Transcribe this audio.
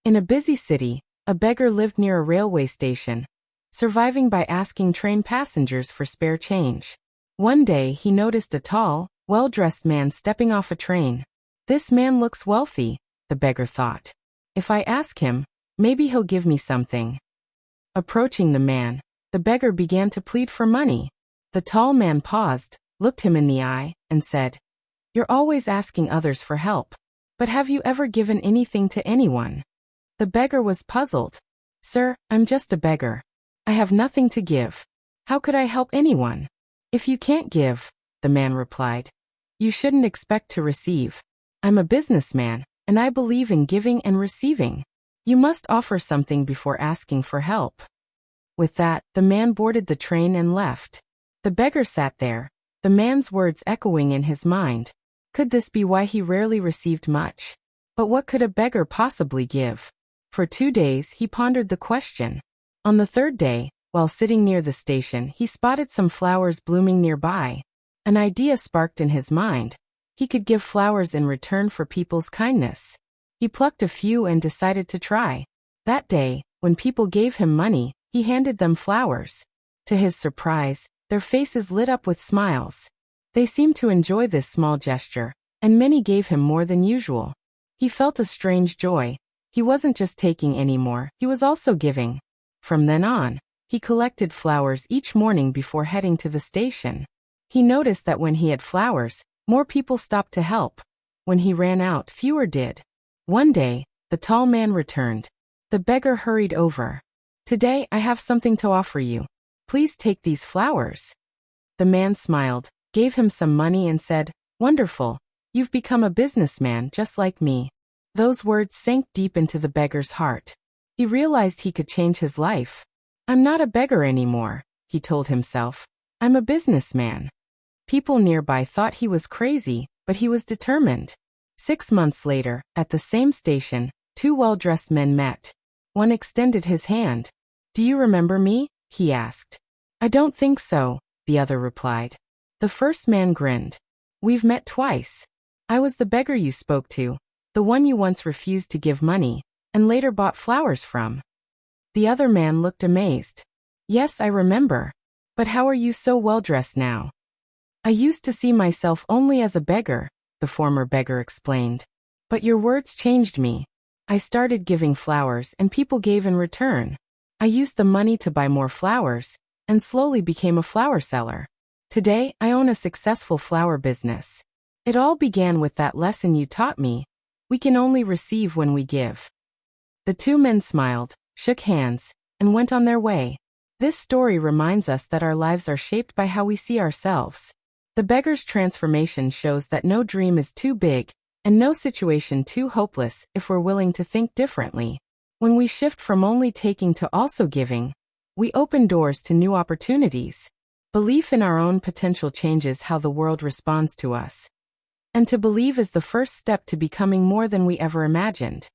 In a busy city, a beggar lived near a railway station, surviving by asking train passengers for spare change. One day he noticed a tall, well-dressed man stepping off a train. This man looks wealthy, the beggar thought. If I ask him, maybe he'll give me something. Approaching the man, the beggar began to plead for money. The tall man paused, looked him in the eye, and said, "You're always asking others for help. But have you ever given anything to anyone?" The beggar was puzzled. "Sir, I'm just a beggar. I have nothing to give. How could I help anyone?" "If you can't give," the man replied, "you shouldn't expect to receive. I'm a businessman, and I believe in giving and receiving. You must offer something before asking for help." With that, the man boarded the train and left. The beggar sat there, the man's words echoing in his mind. Could this be why he rarely received much? But what could a beggar possibly give? For 2 days he pondered the question. On the third day, while sitting near the station, he spotted some flowers blooming nearby. An idea sparked in his mind. He could give flowers in return for people's kindness. He plucked a few and decided to try. That day, when people gave him money, he handed them flowers. To his surprise, their faces lit up with smiles. They seemed to enjoy this small gesture, and many gave him more than usual. He felt a strange joy. He wasn't just taking anymore, he was also giving. From then on, he collected flowers each morning before heading to the station. He noticed that when he had flowers, more people stopped to help. When he ran out, fewer did. One day, the tall man returned. The beggar hurried over. "Today I have something to offer you. Please take these flowers." The man smiled, gave him some money and said, "Wonderful, you've become a businessman just like me." Those words sank deep into the beggar's heart. He realized he could change his life. "I'm not a beggar anymore," he told himself. "I'm a businessman." People nearby thought he was crazy, but he was determined. 6 months later, at the same station, 2 well-dressed men met. One extended his hand. "Do you remember me?" he asked. "I don't think so," the other replied. The first man grinned. "We've met twice. I was the beggar you spoke to, the one you once refused to give money, and later bought flowers from." The other man looked amazed. "Yes, I remember. But how are you so well-dressed now?" "I used to see myself only as a beggar," the former beggar explained. "But your words changed me. I started giving flowers and people gave in return. I used the money to buy more flowers, and slowly became a flower seller. Today, I own a successful flower business. It all began with that lesson you taught me. We can only receive when we give." The 2 men smiled, shook hands, and went on their way. This story reminds us that our lives are shaped by how we see ourselves. The beggar's transformation shows that no dream is too big, and no situation too hopeless if we're willing to think differently. When we shift from only taking to also giving, we open doors to new opportunities. Belief in our own potential changes how the world responds to us. And to believe is the first step to becoming more than we ever imagined.